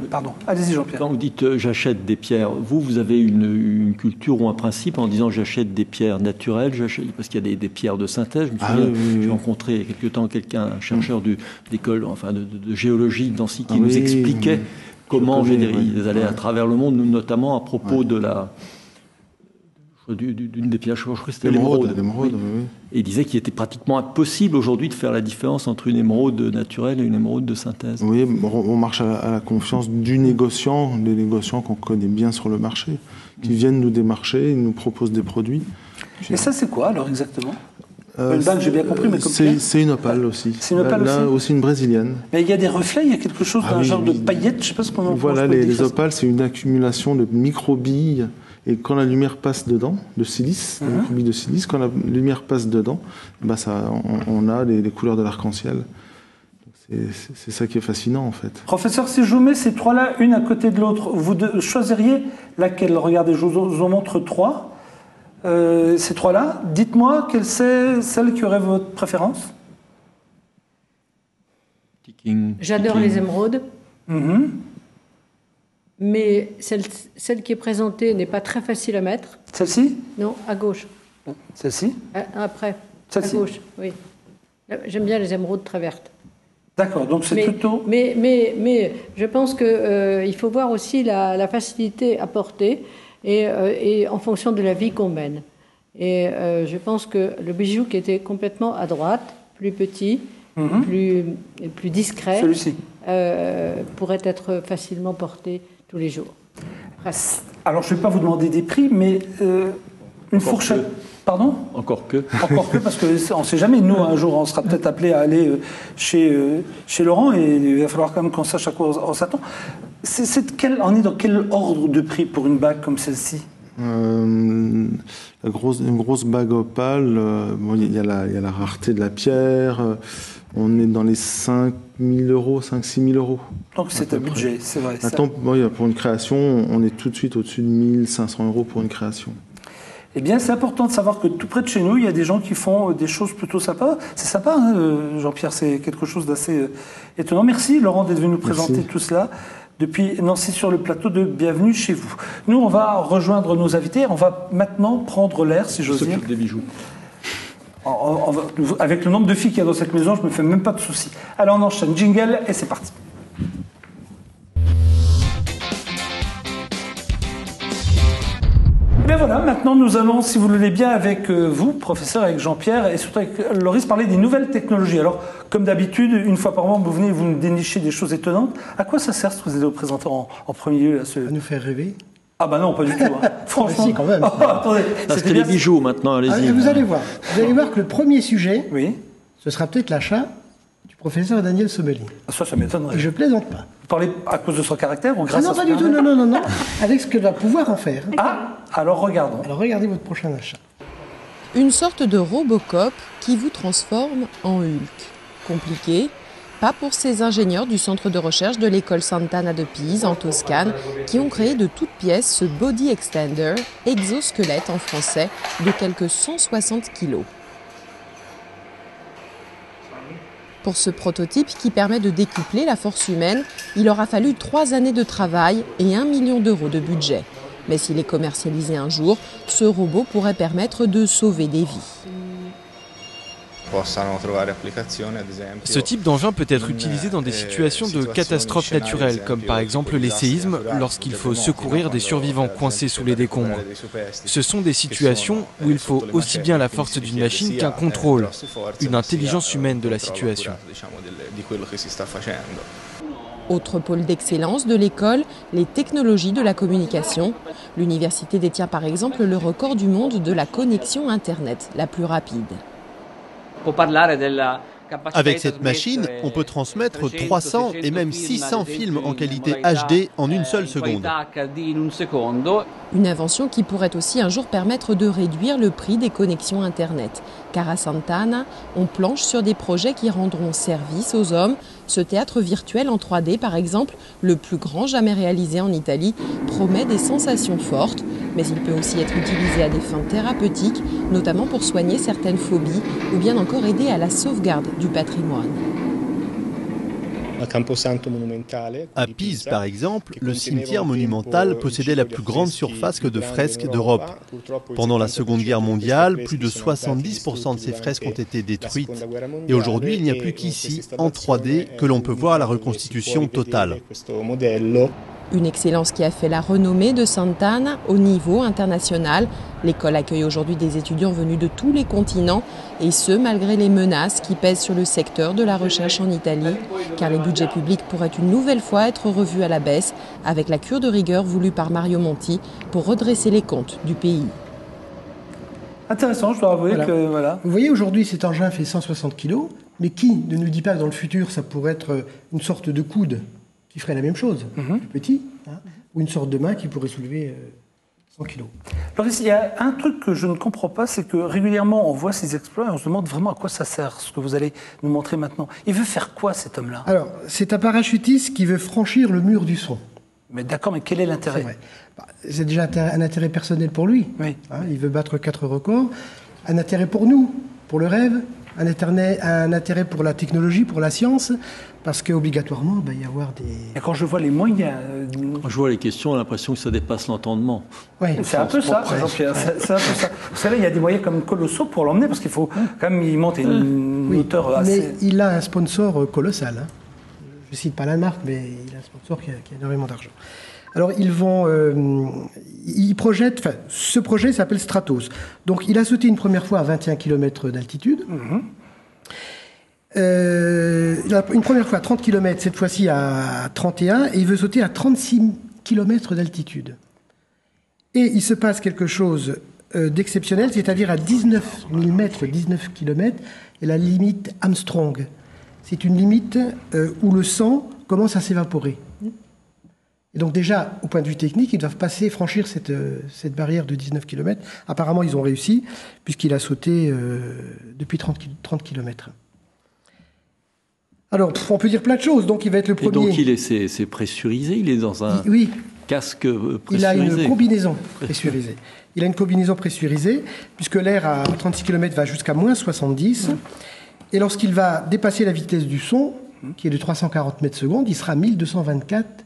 Pardon, allez-y Jean-Pierre. Quand vous dites j'achète des pierres, vous avez une culture ou un principe en disant j'achète des pierres naturelles, parce qu'il y a des pierres de synthèse. Je me souviens, j'ai rencontré il y a quelque temps un chercheur d'école, enfin de géologie d'Annecy, qui nous expliquait comment ils allaient à travers le monde, notamment à propos de d'une des pierres, je crois que c'était l'émeraude. Et il disait qu'il était pratiquement impossible aujourd'hui de faire la différence entre une émeraude naturelle et une émeraude de synthèse. Oui, on marche à la confiance du négociant, des négociants qu'on connaît bien sur le marché, qui viennent nous démarcher, ils nous proposent des produits. Et ça, c'est quoi alors exactement? Une bague, j'ai bien compris, mais comme c'est une opale aussi. C'est une opale là aussi une brésilienne. Mais il y a des reflets, il y a quelque chose d'un genre de paillettes, je ne sais pas ce qu'on en Voilà, les opales, c'est une accumulation de microbilles. Et quand la lumière passe dedans, de silice, de silice, quand la lumière passe dedans, on a les couleurs de l'arc-en-ciel. C'est ça qui est fascinant en fait. Professeur, si je vous mets ces trois-là, une à côté de l'autre, vous choisiriez laquelle? Regardez, je vous en montre trois. Ces trois-là, dites-moi quelle c'est celle qui aurait votre préférence? J'adore les émeraudes. Mais celle qui est présentée n'est pas très facile à mettre. Celle-ci? Non, à gauche. Celle-ci? Après, celle-ci? à gauche, oui. J'aime bien les émeraudes très vertes. D'accord, donc c'est plutôt... Mais je pense qu'il faut voir aussi la facilité à porter et en fonction de la vie qu'on mène. Et je pense que le bijou qui était complètement à droite, plus petit, plus discret, celui-ci pourrait être facilement porté tous les jours. Alors, je ne vais pas vous demander des prix, mais une fourchette... Pardon? Encore que. Encore que, parce qu'on ne sait jamais. Nous, un jour, on sera peut-être appelé à aller chez Laurent et il va falloir quand même qu'on sache à quoi on s'attend. On est dans quel ordre de prix pour une bague comme celle-ci? Une grosse bague opale, il y a la rareté de la pierre, on est dans les 5 000 euros, 5-6 000 euros. Donc c'est un budget, c'est vrai. Attends, pour une création, on est tout de suite au-dessus de 1 500 euros pour une création. Eh bien, c'est important de savoir que tout près de chez nous, il y a des gens qui font des choses plutôt sympas. C'est sympa, hein, Jean-Pierre, c'est quelque chose d'assez étonnant. Merci, Laurent, d'être venu nous présenter tout cela depuis Nancy sur le plateau de Bienvenue chez vous. Nous, on va rejoindre nos invités. On va maintenant prendre l'air, si j'ose dire. Des bijoux. Avec le nombre de filles qu'il y a dans cette maison, je ne me fais même pas de soucis. Alors, on enchaîne. Jingle, et c'est parti. Et bien voilà, maintenant nous allons, si vous le voulez bien, avec vous, professeur, avec Jean-Pierre, et surtout avec Loris, parler des nouvelles technologies. Alors, comme d'habitude, une fois par mois, vous venez et vous nous dénichez des choses étonnantes. À quoi ça sert, ce que vous allez vous présenter en premier lieu À nous faire rêver. Ah bah non, pas du tout. Hein. Franchement, si, quand même. Oh, attendez, c'était les bijoux maintenant, allez-y. Vous allez voir. Vous allez voir que le premier sujet, ce sera peut-être l'achat du professeur Daniel Sobeli. Ça m'étonnerait. Et je plaisante pas. Vous parlez à cause de son caractère ou grâce à son caractère? Non, pas du tout, non. Avec ce qu'elle va pouvoir en faire. Ah, alors regardons. Alors regardez votre prochain achat. Une sorte de Robocop qui vous transforme en Hulk. Compliqué? Pas pour ces ingénieurs du centre de recherche de l'école Sant'Anna de Pise, en Toscane, qui ont créé de toutes pièces ce body extender, exosquelette en français, de quelques 160 kilos. Pour ce prototype qui permet de décupler la force humaine, il aura fallu 3 années de travail et 1 million d'euros de budget. Mais s'il est commercialisé un jour, ce robot pourrait permettre de sauver des vies. Ce type d'engin peut être utilisé dans des situations de catastrophes naturelles, comme par exemple les séismes, lorsqu'il faut secourir des survivants coincés sous les décombres. Ce sont des situations où il faut aussi bien la force d'une machine qu'un contrôle, une intelligence humaine de la situation. Autre pôle d'excellence de l'école, les technologies de la communication. L'université détient par exemple le record du monde de la connexion Internet la plus rapide. Avec cette machine, on peut transmettre 300 et même 600 films en qualité HD en une seule seconde. Une invention qui pourrait aussi un jour permettre de réduire le prix des connexions Internet. Car à Sant'Anna, on planche sur des projets qui rendront service aux hommes. Ce théâtre virtuel en 3D, par exemple, le plus grand jamais réalisé en Italie, promet des sensations fortes. Mais il peut aussi être utilisé à des fins thérapeutiques, notamment pour soigner certaines phobies ou bien encore aider à la sauvegarde du patrimoine. À Pise, par exemple, le cimetière monumental possédait la plus grande surface de fresques d'Europe. Pendant la Seconde Guerre mondiale, plus de 70% de ces fresques ont été détruites. Et aujourd'hui, il n'y a plus qu'ici, en 3D, que l'on peut voir la reconstitution totale. Une excellence qui a fait la renommée de Sant'Anna au niveau international. L'école accueille aujourd'hui des étudiants venus de tous les continents, et ce, malgré les menaces qui pèsent sur le secteur de la recherche en Italie, car les budgets publics pourraient une nouvelle fois être revus à la baisse, avec la cure de rigueur voulue par Mario Monti pour redresser les comptes du pays. Intéressant, je dois avouer que voilà. Vous voyez, aujourd'hui, cet engin fait 160 kg, mais qui ne nous dit pas que dans le futur, ça pourrait être une sorte de coude qui ferait la même chose, plus petit, hein, ou une sorte de main qui pourrait soulever 100 kg. Loris, il y a un truc que je ne comprends pas, c'est que régulièrement on voit ces exploits et on se demande vraiment à quoi ça sert, ce que vous allez nous montrer maintenant. Il veut faire quoi, cet homme-là? Alors, c'est un parachutiste qui veut franchir le mur du son. Mais d'accord, mais quel est l'intérêt? C'est déjà un intérêt personnel pour lui. Oui. Hein, il veut battre 4 records. Un intérêt pour nous, pour le rêve. Un intérêt pour la technologie, pour la science, parce qu'obligatoirement, il va y avoir des... Et quand je vois les moyens... Quand je vois les questions, j'ai l'impression que ça dépasse l'entendement. Oui, c'est un peu ça, Jean-Pierre. C'est un peu ça. Vous savez, il y a des moyens comme colossaux pour l'emmener, parce qu'il faut quand même y monter une hauteur assez... Mais il a un sponsor colossal. Hein. Je ne cite pas la marque, mais il a un sponsor qui a énormément d'argent. Alors, ils projettent... Enfin, ce projet s'appelle Stratos. Donc, il a sauté une première fois à 21 km d'altitude. Une première fois à 30 km, cette fois-ci à 31, et il veut sauter à 36 km d'altitude. Et il se passe quelque chose d'exceptionnel, c'est-à-dire à 19 000 mètres, 19 km, et la limite Armstrong. C'est une limite où le sang commence à s'évaporer. Et donc déjà, au point de vue technique, ils doivent franchir cette barrière de 19 km. Apparemment, ils ont réussi, puisqu'il a sauté depuis 30 km. Alors, on peut dire plein de choses. Donc, il va être le premier. Et donc, c'est pressurisé, il est dans un casque pressurisé. Il a une combinaison pressurisée. Il a une combinaison pressurisée, puisque l'air à 36 km va jusqu'à moins 70. Et lorsqu'il va dépasser la vitesse du son, qui est de 340 mètres secondes, il sera à 1224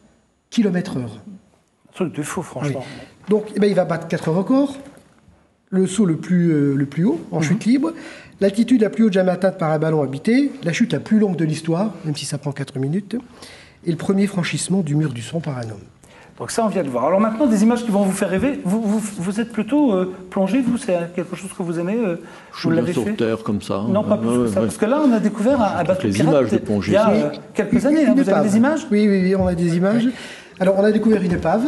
km/h. Un truc de fou, franchement. Oui. Donc, il va battre 4 records. Le saut le plus haut, en chute libre. L'altitude la plus haute jamais atteinte par un ballon habité. La chute la plus longue de l'histoire, même si ça prend 4 minutes. Et le premier franchissement du mur du son par un homme. Donc ça, on vient de voir. Alors maintenant, des images qui vont vous faire rêver. Vous êtes plutôt plongé, vous? C'est quelque chose que vous aimez? Je suis sur terre comme ça. Non, pas plus que ça. Parce que là, on a découvert un bateau pirate images de plongée. Il y a quelques années. Vous avez des images? Oui, on a des images. Alors, on a découvert une épave.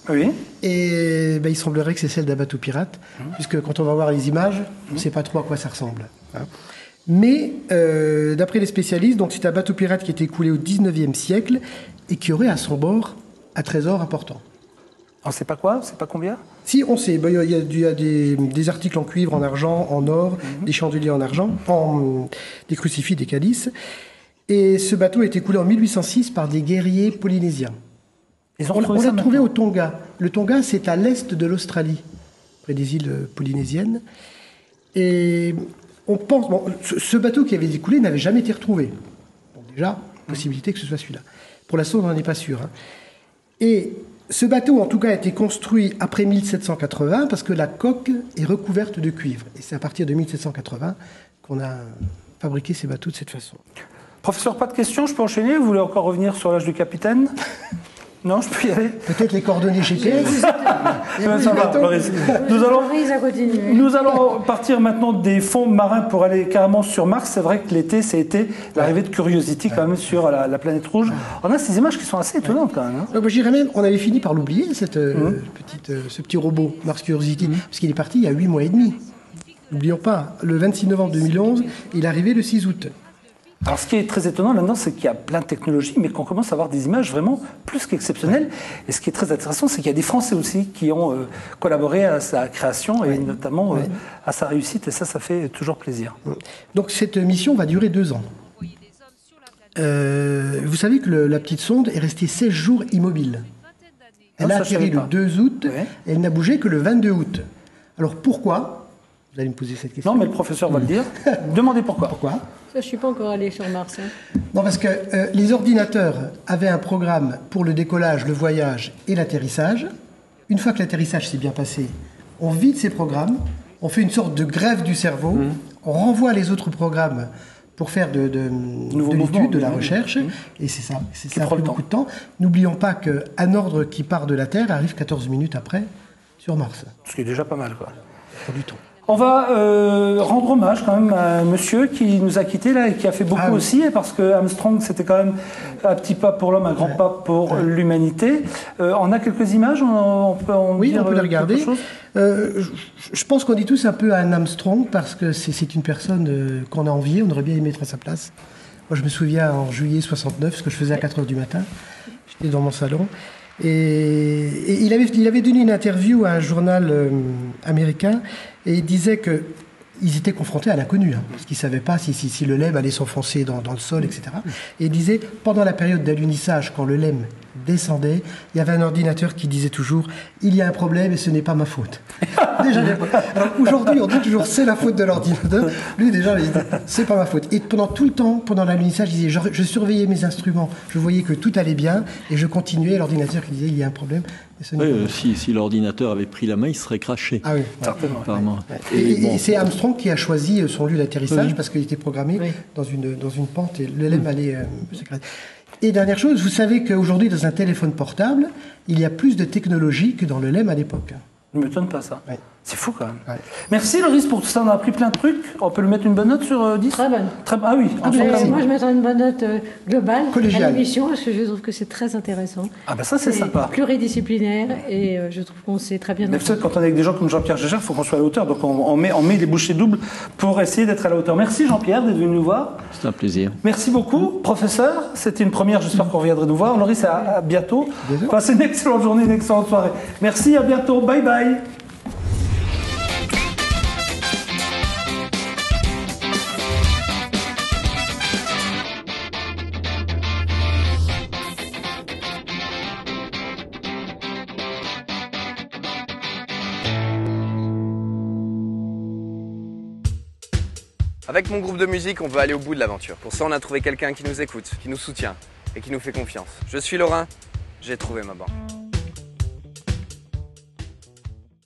Oui. Et il semblerait que c'est celle d'un bateau pirate, puisque quand on va voir les images, on ne sait pas trop à quoi ça ressemble. Hein. Mais, d'après les spécialistes, donc c'est un bateau pirate qui a été coulé au 19e siècle et qui aurait à son bord un trésor important. On ne sait pas quoi? On ne sait pas combien? Si, on sait. Il y a des articles en cuivre, en argent, en or, des chandeliers en argent, des crucifix, des calices. Et ce bateau a été coulé en 1806 par des guerriers polynésiens. On l'a trouvé au Tonga. Le Tonga, c'est à l'est de l'Australie, près des îles polynésiennes. Et on pense... Bon, ce bateau qui avait été coulé n'avait jamais été retrouvé. Donc déjà, possibilité que ce soit celui-là. Pour l'instant, on n'en est pas sûr. Hein. Et ce bateau, en tout cas, a été construit après 1780 parce que la coque est recouverte de cuivre. Et c'est à partir de 1780 qu'on a fabriqué ces bateaux de cette façon. Professeur, pas de questions, je peux enchaîner? Vous voulez encore revenir sur l'âge du capitaine? Non, je peux y aller. Peut-être les coordonnées GPS. Ça va, Maurice. Nous allons partir maintenant des fonds marins pour aller carrément sur Mars. C'est vrai que l'été, ça a été l'arrivée de Curiosity quand même sur la planète rouge. On a ces images qui sont assez étonnantes quand même. Hein. Je dirais même, on avait fini par l'oublier, ce petit robot Mars Curiosity, parce qu'il est parti il y a 8 mois et demi. N'oublions pas, le 26 novembre 2011, il est arrivé le 6 août. Alors, ce qui est très étonnant là-dedans, c'est qu'il y a plein de technologies, mais qu'on commence à avoir des images vraiment plus qu'exceptionnelles. Et ce qui est très intéressant, c'est qu'il y a des Français aussi qui ont collaboré à sa création et notamment à sa réussite. Et ça fait toujours plaisir. Donc, cette mission va durer 2 ans. Vous savez que la petite sonde est restée 16 jours immobile. Elle a atterri le 2 août, et elle n'a bougé que le 22 août. Alors, pourquoi? Vous allez me poser cette question. Non, mais le professeur va le dire. Demandez pourquoi. Pourquoi? Ça, je ne suis pas encore allé sur Mars. Non, parce que les ordinateurs avaient un programme pour le décollage, le voyage et l'atterrissage. Une fois que l'atterrissage s'est bien passé, on vide ces programmes, on fait une sorte de grève du cerveau, on renvoie les autres programmes pour faire de l'étude, de la recherche, et c'est ça prend beaucoup de temps. N'oublions pas qu'un ordre qui part de la Terre arrive 14 minutes après sur Mars. Ce qui est déjà pas mal, quoi. Pas du tout. On va rendre hommage quand même à un monsieur qui nous a quittés là et qui a fait beaucoup aussi, parce que Armstrong c'était quand même un petit pas pour l'homme, un grand pas pour l'humanité. On a quelques images, on peut en dire on peut les regarder. quelque chose. Je pense qu'on dit tous un peu un Armstrong parce que c'est une personne qu'on a enviée, on aurait bien aimé être à sa place. Moi je me souviens en juillet 69, ce que je faisais à 4h du matin, j'étais dans mon salon. Et il avait donné une interview à un journal américain et il disait qu'ils étaient confrontés à l'inconnu, parce qu'ils ne savaient pas si le LEM allait s'enfoncer dans le sol, etc. Et il disait, pendant la période d'alunissage, quand le LEM descendait, il y avait un ordinateur qui disait toujours « Il y a un problème et ce n'est pas ma faute ». Déjà, alors aujourd'hui, on dit toujours « C'est la faute de l'ordinateur ». Lui, déjà, il dit « C'est pas ma faute ». Et pendant tout le temps, pendant l'alunissage, il disait « Je surveillais mes instruments, je voyais que tout allait bien et je continuais ». L'ordinateur qui disait « Il y a un problème ». Si l'ordinateur avait pris la main, il serait craché. Ah oui, certainement. Et c'est Armstrong qui a choisi son lieu d'atterrissage parce qu'il était programmé dans une pente et le LEM allait s'écraser. Et dernière chose, vous savez qu'aujourd'hui, dans un téléphone portable, il y a plus de technologie que dans le LEM à l'époque. Ne m'étonne pas ça. C'est fou quand même. Merci Loris pour tout ça, on a appris plein de trucs. On peut lui mettre une bonne note sur 10 ? Très bonne. Ah oui. Moi je mettrais une bonne note globale collégiale à l'émission parce que je trouve que c'est très intéressant. Ah ben ça c'est sympa. Pluridisciplinaire et je trouve qu'on s'est très bien. Mais peut-être quand on est avec des gens comme Jean-Pierre Gégère, il faut qu'on soit à la hauteur. Donc on met les bouchées doubles pour essayer d'être à la hauteur. Merci Jean-Pierre d'être venu nous voir. C'est un plaisir. Merci beaucoup professeur. C'était une première, j'espère qu'on reviendra nous voir. Loris, à bientôt. Passez une excellente journée, une excellente soirée. Merci, à bientôt. Bye bye. Avec mon groupe de musique, on veut aller au bout de l'aventure. Pour ça, on a trouvé quelqu'un qui nous écoute, qui nous soutient et qui nous fait confiance. Je suis Laurent, j'ai trouvé ma bande.